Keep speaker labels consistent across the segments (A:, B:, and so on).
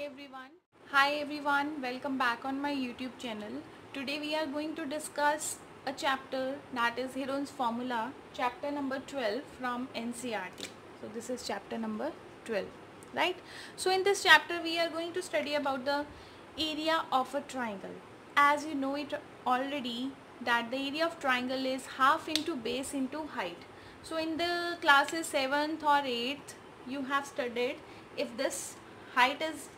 A: everyone. Hi everyone, welcome back on my YouTube channel. Today we are going to discuss a chapter that is Heron's Formula, chapter number 12 from NCERT. So this is chapter number 12, right? So in this chapter we are going to study about the area of a triangle. As you know it already that the area of triangle is half into base into height. So in the classes 7th or 8th you have studied if this height is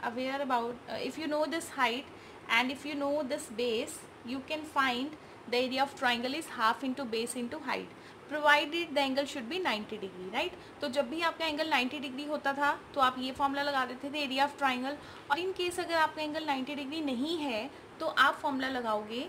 A: aware about if you know this height and if you know this base, you can find the area of triangle is half into base into height provided the angle should be 90 degree, right? तो जब भी आपका angle 90 degree होता था तो आप ये formula लगा देते थे एरिया ऑफ ट्राइंगल, और इन केस अगर आपका एंगल 90 डिग्री नहीं है तो आप फॉर्मूला लगाओगे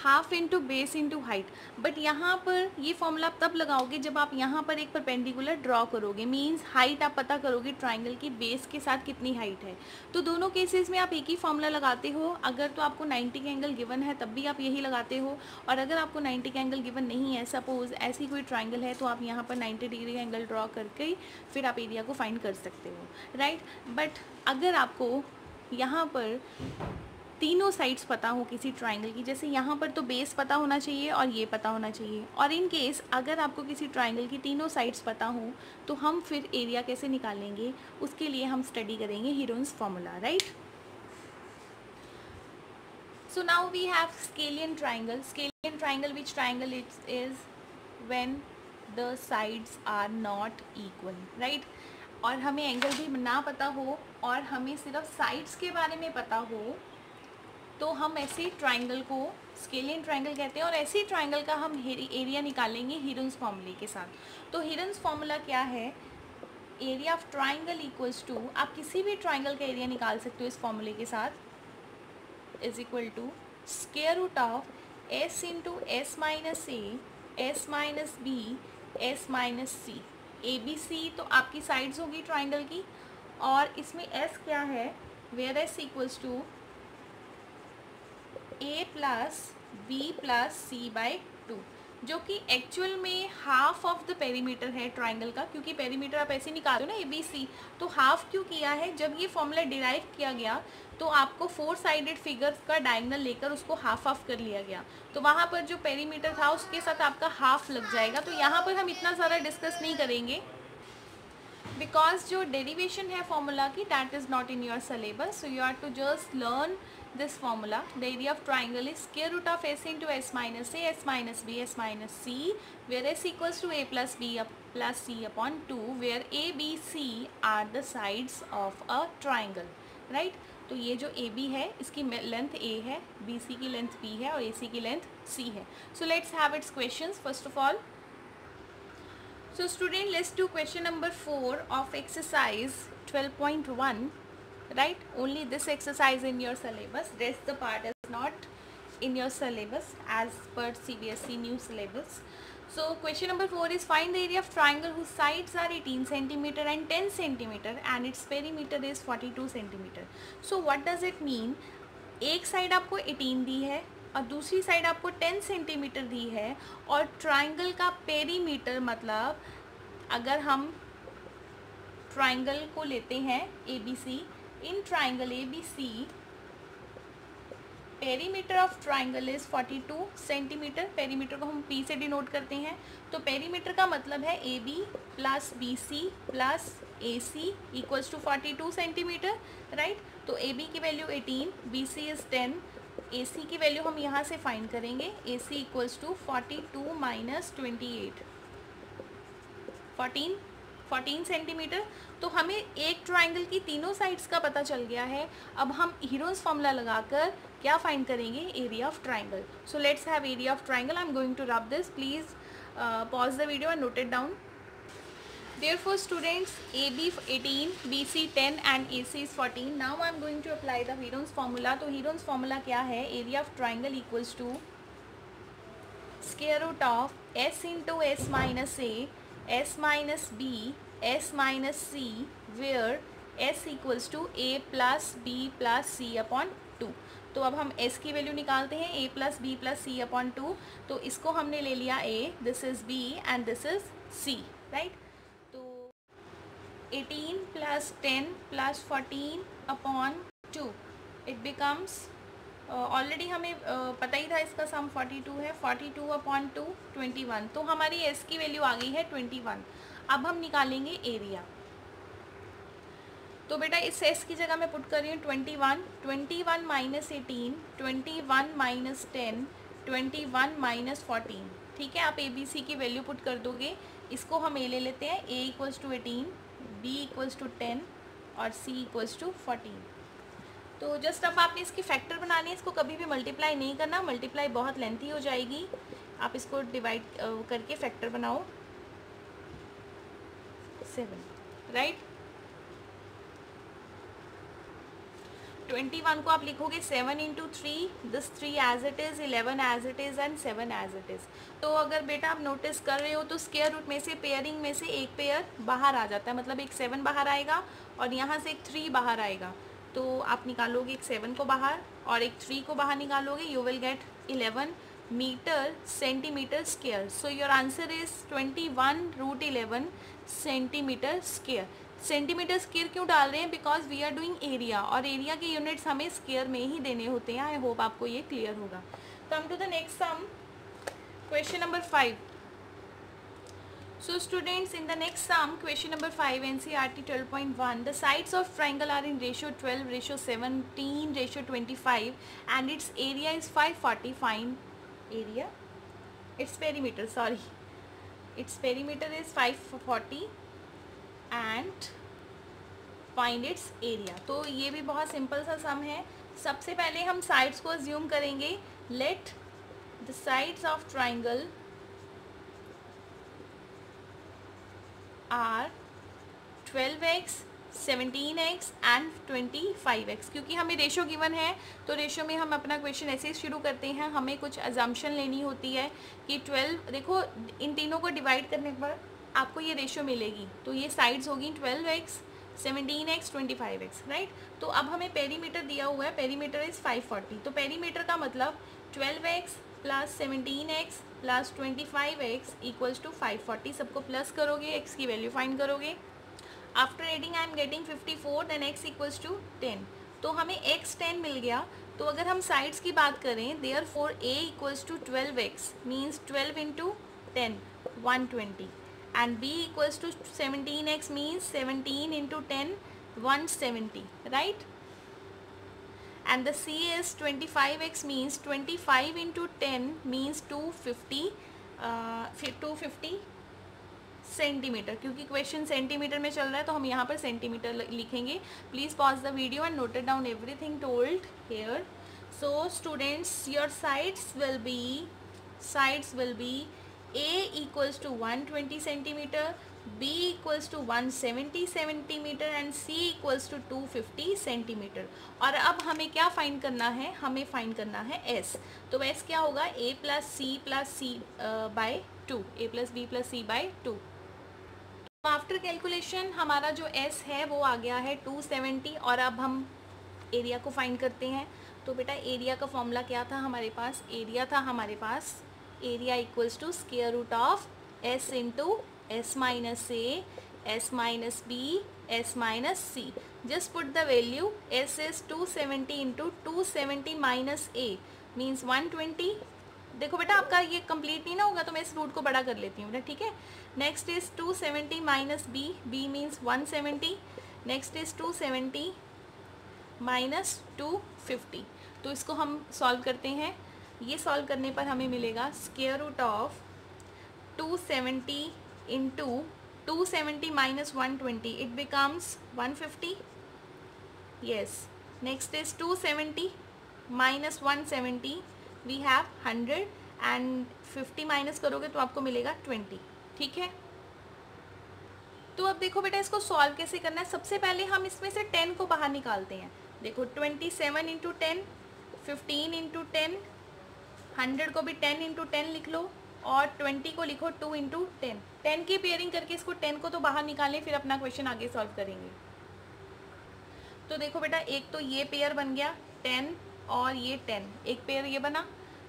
A: half into base into height. But यहाँ पर ये फॉर्मूला आप तब लगाओगे जब आप यहाँ पर एक परपेंडिकुलर ड्रॉ करोगे, मींस हाइट आप पता करोगे ट्राइंगल की बेस के साथ कितनी हाइट है. तो दोनों केसेस में आप एक ही फॉर्मूला लगाते हो. अगर तो आपको 90 का एंगल गिवन है तब भी आप यही लगाते हो, और अगर आपको 90 का एंगल गिवन नहीं है, सपोज ऐसी कोई ट्राइंगल है, तो आप यहाँ पर 90 डिग्री का एंगल ड्रॉ करके फिर आप एरिया को फाइंड कर सकते हो, राइट. बट अगर आपको यहाँ पर तीनों साइड्स पता हो किसी ट्राइंगल की, जैसे यहाँ पर तो बेस पता होना चाहिए और ये पता होना चाहिए, और इन केस अगर आपको किसी ट्राइंगल की तीनों साइड्स पता हो तो हम फिर एरिया कैसे निकालेंगे, उसके लिए हम स्टडी करेंगे Heron's formula, right. So now we have scalene triangle. Scalene triangle, which triangle it is when the sides are not equal, right. और हमें एंगल भी ना पता हो और हमें सिर्फ साइड्स के बारे में पता हो तो हम ऐसे ट्राइंगल को स्केलियन ट्राइंगल कहते हैं, और ऐसे ट्राइंगल का हम एरिया निकालेंगे हीरोन्स फॉर्मूले के साथ. तो हीरोन्स फॉर्मूला क्या है? Area of triangle equals to, आप किसी भी ट्राइंगल का एरिया निकाल सकते हो इस फॉर्मूले के साथ, is equal to square root of S into S minus A, S minus B, S minus C. A B C तो आपकी साइड्स होगी ट्राइंगल की, और इसमें एस क्या है, where S equals to a plus B plus C by two, जो कि एक्चुअल में हाफ ऑफ द पेरीमीटर है ट्राइंगल का, क्योंकि पेरीमीटर आप ऐसे निकालो ना ए बी सी, तो हाफ क्यों किया है? जब ये फॉर्मूला डिराइव किया गया तो आपको 4 साइडेड फिगर का डायगोनल लेकर उसको हाफ ऑफ कर लिया गया, तो वहाँ पर जो पेरीमीटर था उसके साथ आपका हाफ लग जाएगा. तो यहाँ पर हम इतना ज़्यादा डिस्कस नहीं करेंगे बिकॉज जो डेरिवेशन है फॉर्मूला की that is not in your syllabus. So you are to just learn this formula. The area of triangle is square root of s into s minus a, s minus b, s minus c, where s equals to a plus b plus c upon 2, where a, b, c are the sides of a triangle, right. तो ये जो A B है इसकी length ए है, B C की length B है और ए C की लेंथ सी है. सो let's have it's questions first of all. So student, let's do question number 4 of exercise 12.1. right, only this exercise in your syllabus, rest the part is not in your syllabus as per CBSE new syllabus. So question number 4 is find the area of triangle whose sides are 18 centimeter and 10 centimeter and its perimeter is 42 centimeter. So what does it mean? एक side आपको 18 दी है और दूसरी side आपको 10 centimetre दी है, और triangle का perimeter मतलब अगर हम ट्राइंगल को लेते हैं A B C, in triangle A B C perimeter of triangle is 42 centimeter. Perimeter को हम पी से डिनोट करते हैं, तो पेरीमीटर का मतलब है A B plus B C plus A C equals to 42 centimeter, right. तो ए बी की value 18, B C is 10, A C की वैल्यू हम यहाँ से फाइंड करेंगे, A C equals to 42 minus 28, 14 centimeter. तो हमें एक ट्राइंगल की तीनों साइड्स का पता चल गया है. अब हम हीरोन्स फॉर्मूला लगाकर क्या फाइंड करेंगे? Area of triangle. So let's have area of triangle. I am going to rub this. Please pause the video and note it down. Therefore students, AB 18, BC 10 and AC is 14. Now I am going to apply the Heron's formula. तो Heron's formula क्या है? Area of triangle equals to square root of S into S minus A, S minus B, S minus C, where S equals to A plus B plus C upon 2. तो अब हम S की value निकालते हैं, A plus B plus C upon 2. तो इसको हमने ले लिया A, this is B and this is C, right. 18 plus 10 plus 14 upon 2, it becomes, already हमें पता ही था इसका सम 42 है, 42 अपॉन 2 21, तो हमारी एस की वैल्यू आ गई है 21। अब हम निकालेंगे एरिया। तो बेटा इस एस की जगह मैं पुट कर रही हूँ 21, 21 माइनस 18, 21 माइनस 10, 21 माइनस 14। ठीक है, आप ए बी सी की वैल्यू पुट कर दोगे। इसको हम ए ले लेते हैं, A equals to 18, B equals to 10 और सी इक्वल्स टू 14। तो जस्ट अब आपने इसकी फैक्टर बनानी है, इसको कभी भी मल्टीप्लाई नहीं करना, मल्टीप्लाई बहुत लेंथी हो जाएगी। आप इसको डिवाइड करके फैक्टर बनाओ 7, राइट। 21 को आप लिखोगे 7 into 3, this 3 as it is, 11 as it is and 7 as it is. तो अगर बेटा आप नोटिस कर रहे हो तो स्क्वायर रूट में से पेयरिंग में से एक पेयर बाहर आ जाता है, मतलब एक 7 बाहर आएगा और यहाँ से एक 3 बाहर आएगा। तो आप निकालोगे एक 7 को बाहर और एक 3 को बाहर निकालोगे, you will get 11 meter centimeter square. So your answer is 21√11 centimeter square. Centimeter square क्यों डाल रहे हैं? Because we are doing area, और एरिया के यूनिट्स हमें स्क्वायर में ही देने होते हैं। आई होप आपको ये क्लियर होगा। Come to the next sum, question number 5. So students, in the next sum, question number 5, NCERT 12.1, the sides of triangle are in ratio 12, ratio 17, ratio 25 and its area is 540. Find area, its perimeter, sorry, its perimeter is 540 and find its area. तो ये भी बहुत simple सा सम है। सबसे पहले हम sides को अज्यूम करेंगे। Let the sides of triangle are 12x, 17x and 25x। क्योंकि हमें रेशो गिवन है तो रेशो में हम अपना क्वेश्चन ऐसे ही शुरू करते हैं। हमें कुछ अजम्पशन लेनी होती है कि 12, देखो इन तीनों को डिवाइड करने पर आपको ये रेशो मिलेगी। तो ये साइड्स होगी 12x, 17x, 25x, राइट। तो अब हमें पेरीमीटर दिया हुआ है, पेरीमीटर इज़ 540। तो पेरीमीटर का मतलब 12x plus 17x plus 25x equals to 540। सबको प्लस करोगे, x की वैल्यू फाइंड करोगे। After adding I am getting 54, then x equals to 10। तो हमें x 10 मिल गया। तो अगर हम साइड्स की बात करें, therefore a equals to 12x means 12 into 10 120 and b equals to 17x means 17 into 10 170, right. And the C is 25x means 25 into 10 means 250 centimetre. क्योंकि क्वेश्चन सेंटीमीटर में चल रहा है तो हम यहाँ पर सेंटीमीटर लिखेंगे। Please pause the video and note down everything told here. So students, your sides will be A equals to 120 centimeter, B equals to 170 centimeter and C equals to 250 centimeter। और अब हमें क्या फाइंड करना है? हमें find करना है S। तो S क्या होगा? A plus C by 2, A plus B plus C by 2। After calculation हमारा जो S है वो आ गया है 270। और अब हम एरिया को फाइंड करते हैं। तो बेटा एरिया का फॉर्मूला क्या था हमारे पास? Area equals to square root of S into S minus A, S minus B, S minus C। Just put the value. S is 270 into 270 minus A means 120। देखो बेटा आपका ये कंप्लीट नहीं ना होगा तो मैं इस रूट को बड़ा कर लेती हूँ बेटा, ठीक है। Next is 270 minus B, B means 170। Next is 270 minus 250। तो इसको हम सॉल्व करते हैं। ये सॉल्व करने पर हमें मिलेगा square root of 270 into 270 minus 120, it becomes 150। Yes. Next is 270 minus 170, we have 100 and 50 minus करोगे तो आपको मिलेगा 20, ठीक है। तो अब देखो बेटा इसको सॉल्व कैसे करना है। सबसे पहले हम इसमें से 10 को बाहर निकालते हैं। देखो 27 इंटू 10, 15 इंटू 10, 100 को भी 10 इंटू 10 लिख लो और 20 को लिखो 2 इंटू 10। 10 की पेयरिंग करके इसको 10 को तो बाहर निकालें, फिर अपना क्वेश्चन आगे सॉल्व करेंगे। तो देखो बेटा एक तो ये पेयर बन गया 10 और ये 10, एक पेयर ये बना।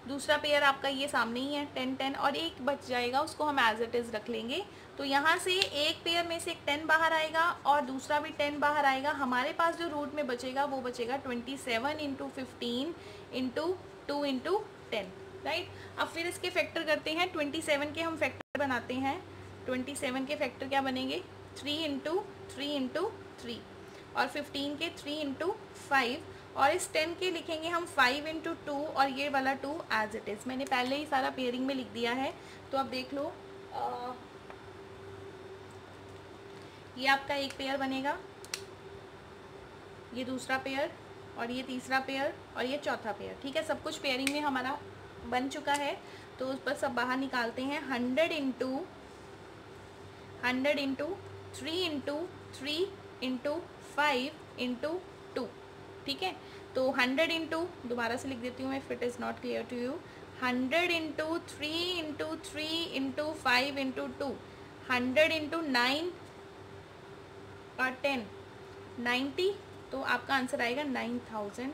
A: दूसरा पेयर आपका ये सामने ही है 10 10, और एक बच जाएगा, उसको हम एज इट इज़ रख लेंगे। तो यहाँ से एक पेयर में से एक 10 बाहर आएगा और दूसरा भी 10 बाहर आएगा। हमारे पास जो रूट में बचेगा वो बचेगा 27 इंटू 15 इंटू 2 इंटू 10, राइट। अब फिर इसके फैक्टर करते हैं। 27 के हम फैक्टर बनाते हैं। 27 के फैक्टर क्या बनेंगे? 3 इंटू 3 इंटू 3, और 15 के 3 इंटू 5, और इस 10 के लिखेंगे हम 5 इंटू 2, और ये वाला 2 एज इट इज़। मैंने पहले ही सारा पेयरिंग में लिख दिया है, तो अब देख लो। ये आपका एक पेयर बनेगा, ये दूसरा पेयर, और ये तीसरा पेयर, और ये चौथा पेयर। ठीक है, सब कुछ पेयरिंग में हमारा बन चुका है। तो उस पर सब बाहर निकालते हैं। 100 इंटू 3 इंटू 3 इंटू 5 इंटू 2। ठीक है, तो 100 इंटू, दोबारा से लिख देती हूँ मैं, if it is not clear to you. 100 into 3 into 3 into 5 into 2, 100 into 9 और 10, 90। तो आपका आंसर आएगा 9000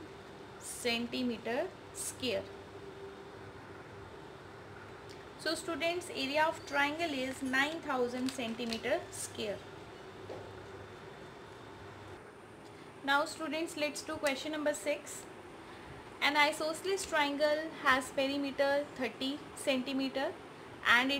A: centimeter square. So students, area of triangle is 9000 centimeter square. Now students, let's do question number 6. An isosceles triangle has perimeter 30 centimeter and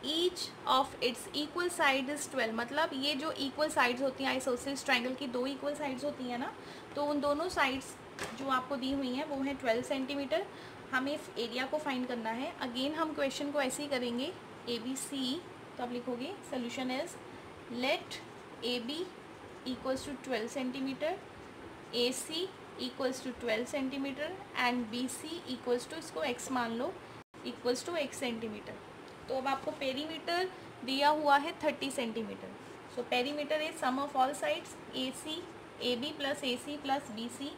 A: each of its equal sides is 12. मतलब ये जो equal sides होती हैं isosceles triangle की, दो equal sides होती हैं ना, तो उन दोनों sides जो आपको दी हुई हैं वो है 12 सेंटीमीटर। हमें एरिया को फाइंड करना है। अगेन हम क्वेश्चन को ऐसे ही करेंगे, ABC। तो आप लिखोगे solution is let AB equals to 12 centimeter, AC equals to 12 centimeter and BC equals to, इसको x मान लो, इक्वल्स टू x सेंटीमीटर। तो अब आपको पेरीमीटर दिया हुआ है 30 centimeter. So perimeter is sum of all sides AB plus AC plus BC।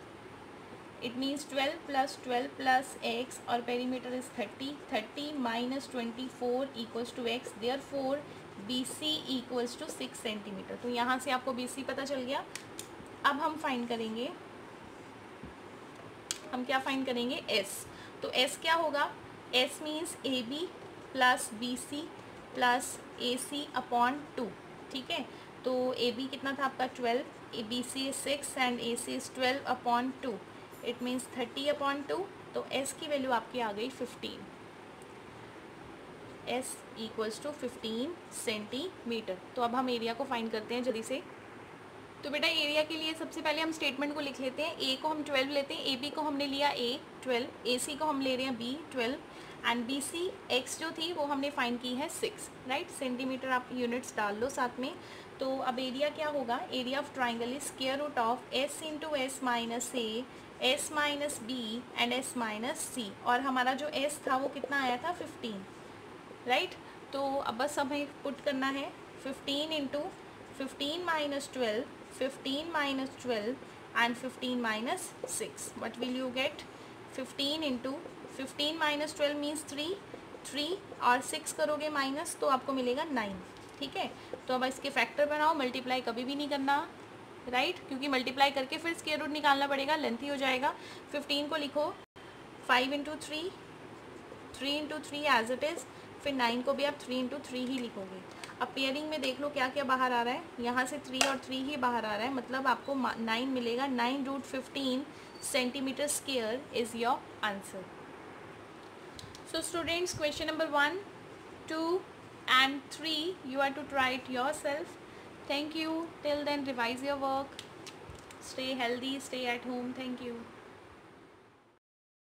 A: It means 12 plus x, और perimeter is 30 minus 24 equals to x। Therefore BC equals to 6 centimetre. तो यहाँ से आपको BC पता चल गया। अब हम फाइंड करेंगे, हम क्या फाइंड करेंगे? S। तो S क्या होगा? S means AB plus BC plus AC upon 2। ठीक है, तो AB कितना था आपका 12, BC is 6 and AC is 12 upon 2। It means 30 upon 2। तो S की वैल्यू आपकी आ गई 15। S equals to 15 centimeter. तो अब हम एरिया को फाइंड करते हैं जल्दी से। तो बेटा एरिया के लिए सबसे पहले हम स्टेटमेंट को लिख लेते हैं। A को हम 12 लेते हैं, AB को हमने लिया A 12, AC को हम ले रहे हैं B 12, एंड BC X जो थी वो हमने फाइंड की है 6, राइट। सेंटीमीटर आप यूनिट्स डाल लो साथ में। तो अब एरिया क्या होगा? Area of triangle is square root of S into S minus A, S minus B and S minus C। और हमारा जो S था वो कितना आया था? 15, राइट। तो अब बस हमें पुट करना है 15 into 15 minus 12, 15 minus 12 and 15 minus 6। What will you get? 15 into 15 minus 12 means 3 और 6 करोगे माइनस तो आपको मिलेगा 9। ठीक है, तो अब इसके फैक्टर बनाओ। मल्टीप्लाई कभी भी नहीं करना, राइट, क्योंकि मल्टीप्लाई करके फिर स्क्वायर रूट निकालना पड़ेगा, लेंथी हो जाएगा। 15 को लिखो 5 into 3, 3 into 3 as it is. फिर 9 को भी आप 3 इंटू 3 ही लिखोगे। अब पेयरिंग में देख लो क्या क्या बाहर आ रहा है। यहाँ से 3 और 3 ही बाहर आ रहा है, मतलब आपको 9 मिलेगा। 9 root 15 centimeter square is your answer. So students, question number 1, 2 and 3 you are to try it yourself. Thank you. Till then, revise your work. Stay healthy, stay at home. Thank you.